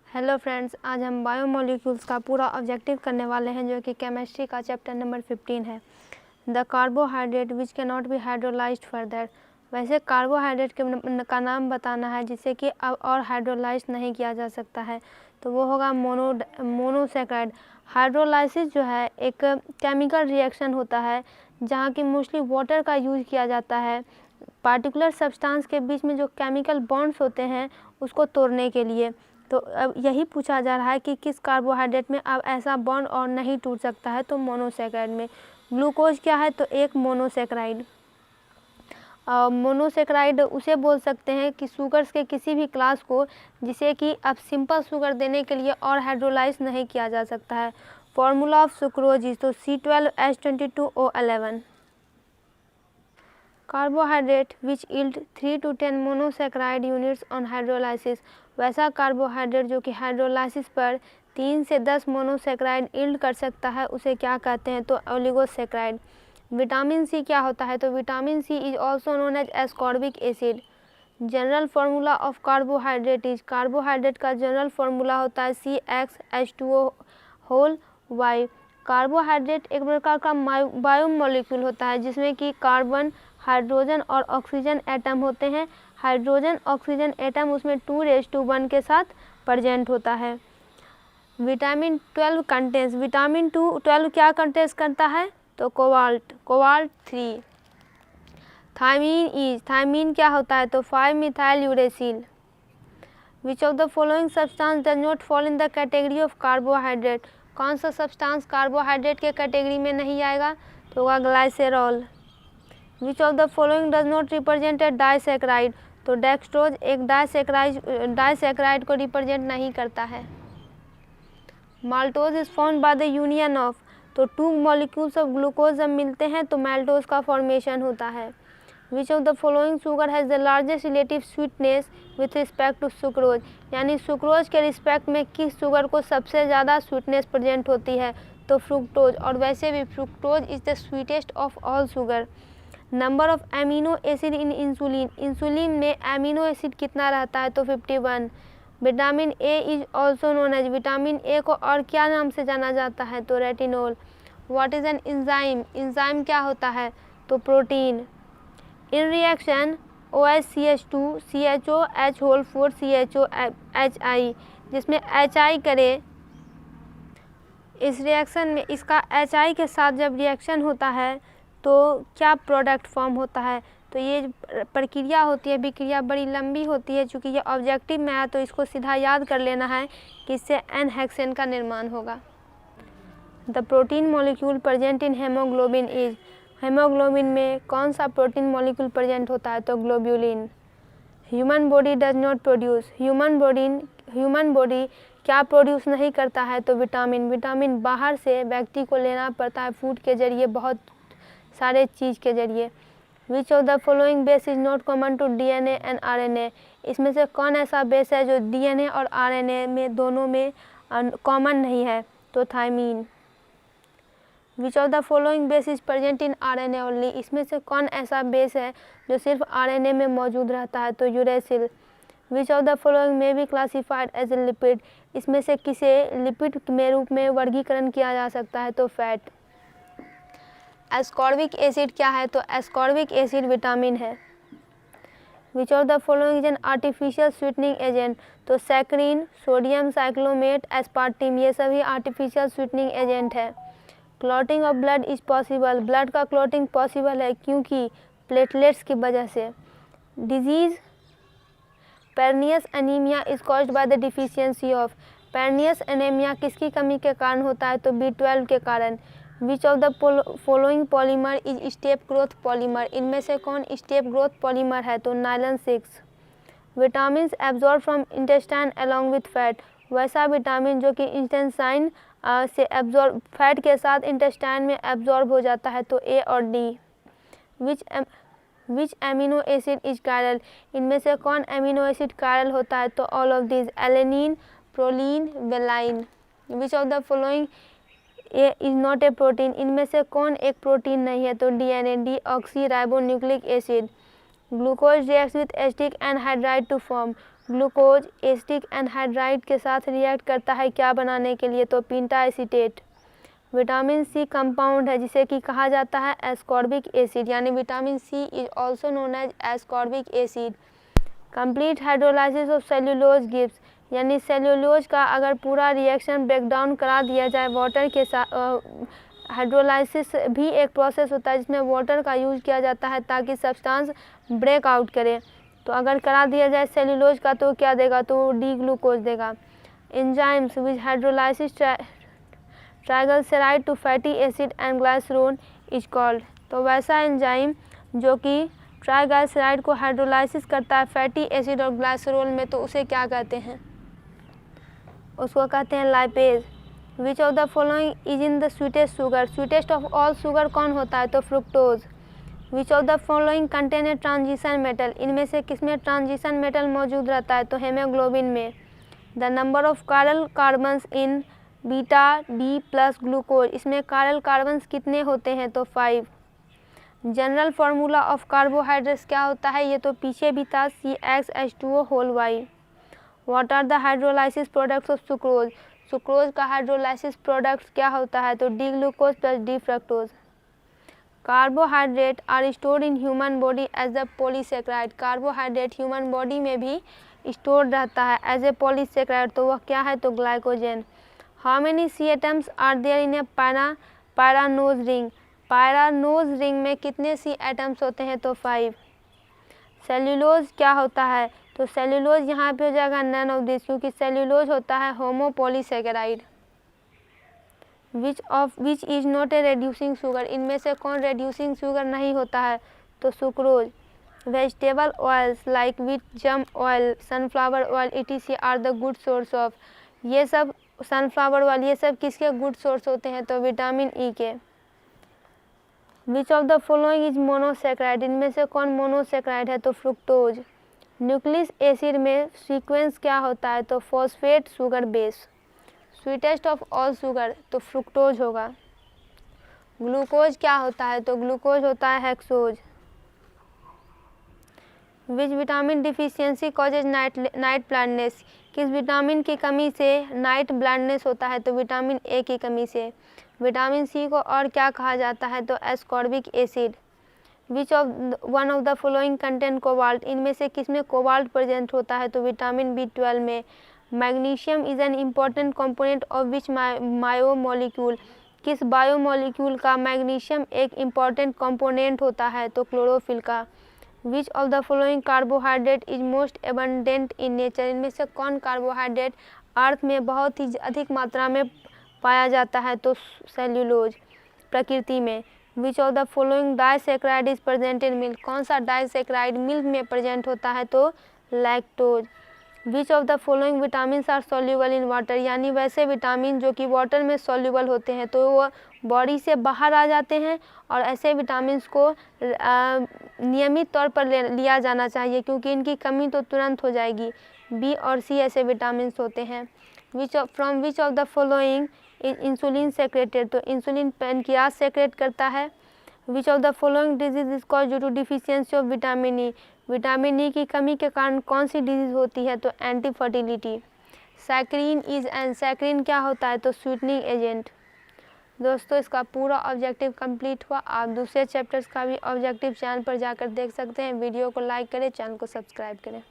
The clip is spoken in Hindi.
हेलो फ्रेंड्स, आज हम बायोमोलिक्यूल्स का पूरा ऑब्जेक्टिव करने वाले हैं जो कि केमिस्ट्री का चैप्टर नंबर 15 है। The carbohydrate which can not be hydrolysed further. वैसे कार्बोहाइड्रेट का नाम बताना है जिसे कि अब और हाइड्रोलाइज नहीं किया जा सकता है, तो वो होगा मोनोसैकेराइड। हाइड्रोलाइसिस जो है एक केमिकल रिएक्शन होता है जहाँ की मोस्टली वाटर का यूज़ किया जाता है पार्टिकुलर सब्सटेंस के बीच में जो केमिकल बॉन्ड्स होते हैं उसको तोड़ने के लिए। तो अब यही पूछा जा रहा है कि किस कार्बोहाइड्रेट में अब ऐसा बॉन्ड और नहीं टूट सकता है, तो मोनोसैकेराइड में। ग्लूकोज क्या है, तो एक मोनोसैकेराइड। मोनोसैकेराइड उसे बोल सकते हैं कि शुगर्स के किसी भी क्लास को जिसे कि अब सिंपल शुगर देने के लिए और हाइड्रोलाइज नहीं किया जा सकता है। फॉर्मूला ऑफ सुक्रोज इज तो C12H22O11। Carbohydrate which yield 3 to 10 monosaccharide units on hydrolysis. वैसा कार्बोहाइड्रेट जो कि हाइड्रोलाइसिस पर 3 से 10 मोनोसैकेराइड इल्ड कर सकता है उसे क्या कहते हैं, तो ओलिगोसैकेराइड। विटामिन सी क्या होता है, तो vitamin C is also known as ascorbic acid. General formula of carbohydrate is, carbohydrate का जनरल फार्मूला होता है CxH2O होल Y। कार्बोहाइड्रेट एक प्रकार का बायोमोलिक्यूल होता है जिसमें कि कार्बन, हाइड्रोजन और ऑक्सीजन एटम होते हैं। हाइड्रोजन ऑक्सीजन एटम उसमें 2:1 के साथ प्रेजेंट होता है। विटामिन 12 कंटेंस, विटामिन 12 क्या कंटेंस करता है, तो कोबाल्ट 3। थायमीन क्या होता है, तो 5-methyl uracil. Which of the following substance does not fall in the category of carbohydrate. कौन सा सब्सटेंस कार्बोहाइड्रेट के कैटेगरी में नहीं आएगा, तो होगा glycerol. Which of the following does not represent a disaccharide, तो डेक्सट्रोज एक डाइसैकेराइड को रिप्रेजेंट नहीं करता है। Maltose is found by the union of, तो 2 मॉलिक्यूल्स ऑफ ग्लूकोज जब मिलते हैं तो माल्टोज का फॉर्मेशन होता है। Which of the following sugar has the largest relative sweetness with respect to sucrose, यानी सुक्रोज के रिस्पेक्ट में किस शुगर को सबसे ज़्यादा स्वीटनेस प्रेजेंट होती है, तो फ्रुक्टोज। और वैसे भी fructose is the sweetest of all sugar. Number of amino acid in insulin, insulin में एमिनो एसिड कितना रहता है, तो 51। Vitamin A is also known as, vitamin A को और क्या नाम से जाना जाता है, तो retinol. What is an enzyme, enzyme क्या होता है, तो protein. In reaction OHCH2 CHOH whole 4 CHOHI, जिसमें HI करे, इस रिएक्शन में इसका HI के साथ जब रिएक्शन होता है तो क्या प्रोडक्ट फॉर्म होता है, तो ये प्रक्रिया होती है, विक्रिया बड़ी लंबी होती है। चूँकि ये ऑब्जेक्टिव में आया तो इसको सीधा याद कर लेना है कि इससे N हेक्सेन का निर्माण होगा। The protein molecule present in haemoglobin is, haemoglobin में कौन सा प्रोटीन मॉलिक्यूल प्रेजेंट होता है, तो globulin. Human body does not produce, human body क्या प्रोड्यूस नहीं करता है, तो विटामिन। विटामिन बाहर से व्यक्ति को लेना पड़ता है फूड के जरिए, बहुत सारे चीज़ के जरिए। Which of the following base is not common to DNA and RNA, इसमें से कौन ऐसा बेस है जो DNA और RNA में दोनों में कॉमन नहीं है, तो thiamine. Which of the following base is present in RNA only, इसमें से कौन ऐसा बेस है जो सिर्फ RNA में मौजूद रहता है, तो uracil. Which of the following में be classified as a lipid, इसमें से किसे लिपिड में रूप में वर्गीकरण किया जा सकता है, तो फैट। एस्कॉर्बिक एसिड क्या है, तो एस्कॉर्बिक एसिड विटामिन है। Which of the following is an artificial sweetening agent, तो सैकरीन, सोडियम साइक्लोमेट, एस्पार्टिम, ये सभी आर्टिफिशियल स्वीटनिंग एजेंट है। Clotting of blood is possible, blood का क्लॉटिंग पॉसिबल है क्योंकि प्लेटलेट्स की वजह से। Disease pernicious anaemia is caused by the deficiency of, pernicious anaemia किसकी कमी के कारण होता है, तो B12 के कारण। विच of the following polymer is step growth polymer, इनमें से कौन स्टेप ग्रोथ पॉलीमर है, तो nylon 6। Vitamin absorb from intestine along with fat, वैसा विटामिन जो कि इंटेस्टाइन से एब्जॉर्ब, फैट के साथ इंटेस्टाइन में एब्जॉर्ब हो जाता है, तो A और D। Which amino acid is chiral, इनमें से कौन एमिनो एसिड कायरल होता है, तो all of this, alanine, proline, valine. Which of the following a is not a protein, इनमें से कौन एक प्रोटीन नहीं है, तो DNA, deoxyribonucleic acid. Glucose reacts with acetic anhydride to form, glucose acetic anhydride के साथ रिएक्ट करता है क्या बनाने के लिए, तो penta acetate. Vitamin C compound है जिसे कि कहा जाता है एस्कॉर्बिक एसिड, यानी vitamin C is also known as ascorbic acid. Complete hydrolysis of cellulose gives, यानी सेल्यूलोज का अगर पूरा रिएक्शन ब्रेकडाउन करा दिया जाए वाटर के साथ, हाइड्रोलाइसिस भी एक प्रोसेस होता है जिसमें वाटर का यूज किया जाता है ताकि सब्सटेंस ब्रेक आउट करे। तो अगर करा दिया जाए सेल्यूलोज का तो क्या देगा, तो डी ग्लूकोज देगा। Enzymes which hydrolysis triglyceride to fatty acid and glycerol is called, तो वैसा एंजाइम जो कि ट्राइग्लिसराइड को हाइड्रोलाइसिस करता है फैटी एसिड और ग्लाइसरोल में, तो उसे क्या कहते हैं, उसको कहते हैं lipase. Which of the following is in the sweetest sugar, sweetest of all sugar कौन होता है, तो fructose. Which of the following contain a transition metal, इनमें से किसमें ट्रांजिशन मेटल मौजूद रहता है, तो हेमोग्लोबिन में। The number of chiral carbons in beta D plus glucose, इसमें कायरल कार्बन्स कितने होते हैं, तो 5। जनरल फार्मूला ऑफ कार्बोहाइड्रेट्स क्या होता है, ये तो पीछे भी था, CxH2O whole Y. What are the hydrolysis products of sucrose, sucrose का हाइड्रोलाइसिस प्रोडक्ट्स क्या होता है, तो D glucose plus D fructose. Carbohydrate are stored in human body as the polysaccharide, carbohydrate human body में भी स्टोर्ड रहता है एज ए पॉलीसेक्राइड, तो वह क्या है, तो glycogen. How many C atoms are there in a pyranose ring, pyranose ring में कितने सी एटम्स होते हैं, तो 5। सेल्यूलोज क्या होता है, तो सेल्यूलोज यहाँ पे हो जाएगा नन ऑफ दिस, क्योंकि सेल्यूलोज होता है homopolysaccharide. Which is not a reducing sugar, इनमें से कौन रेड्यूसिंग शुगर नहीं होता है, तो sucrose. Vegetable oils like wheat germ oil sunflower oil etc are the good source of, ये सब सनफ्लावर ऑयल ये सब किसके गुड सोर्स होते हैं, तो विटामिन ई के। विच of the following is monosaccharide, इनमें से कौन मोनोसेक्राइड है, तो फ्रुक्टोज। न्यूक्लिक एसिड में सीक्वेंस क्या होता है, तो phosphate sugar base. Sweetest of all sugar, तो फ्रुक्टोज होगा। ग्लूकोज क्या होता है, तो ग्लूकोज होता है hexose. Which vitamin deficiency causes night blindness, किस विटामिन की कमी से नाइट ब्लाइंडनेस होता है, तो विटामिन ए की कमी से। विटामिन सी को और क्या कहा जाता है, तो ascorbic acid. Which of one of the following contain cobalt, इनमें से किसमें कोबाल्ट प्रेजेंट होता है, तो विटामिन B12 में। Magnesium is an important component of which biomolecule, किस बायोमोलिक्यूल का मैग्नीशियम एक इम्पॉर्टेंट कंपोनेंट होता है, तो क्लोरोफिल का। विच of the following carbohydrate is most abundant in nature, इनमें से कौन कार्बोहाइड्रेट अर्थ में बहुत ही अधिक मात्रा में पाया जाता है, तो सेल्यूलोज प्रकृति में। Which of the following disaccharide is present in milk, कौन सा डाइसेक्राइड मिल्क में प्रेजेंट होता है, तो lactose. Which of the following vitamin are soluble in water, यानी वैसे विटामिन जो कि वाटर में सॉल्यूबल होते हैं तो वो बॉडी से बाहर आ जाते हैं, और ऐसे विटामिन को नियमित तौर पर लिया जाना चाहिए क्योंकि इनकी कमी तो तुरंत हो जाएगी। बी और सी ऐसे विटामिन होते हैं। From which of the following insulin secreted, तो इंसुलिन पैनक्रियाज सेक्रेट करता है। Which of the following disease is cause due to deficiency of vitamin E, vitamin E की कमी के कारण कौन सी डिजीज होती है, तो anti fertility. Saccharin is an, saccharin क्या होता है, तो स्वीटनिंग एजेंट। दोस्तों इसका पूरा ऑब्जेक्टिव कंप्लीट हुआ। आप दूसरे चैप्टर्स का भी ऑब्जेक्टिव चैनल पर जाकर देख सकते हैं। वीडियो को लाइक करें, चैनल को सब्सक्राइब करें।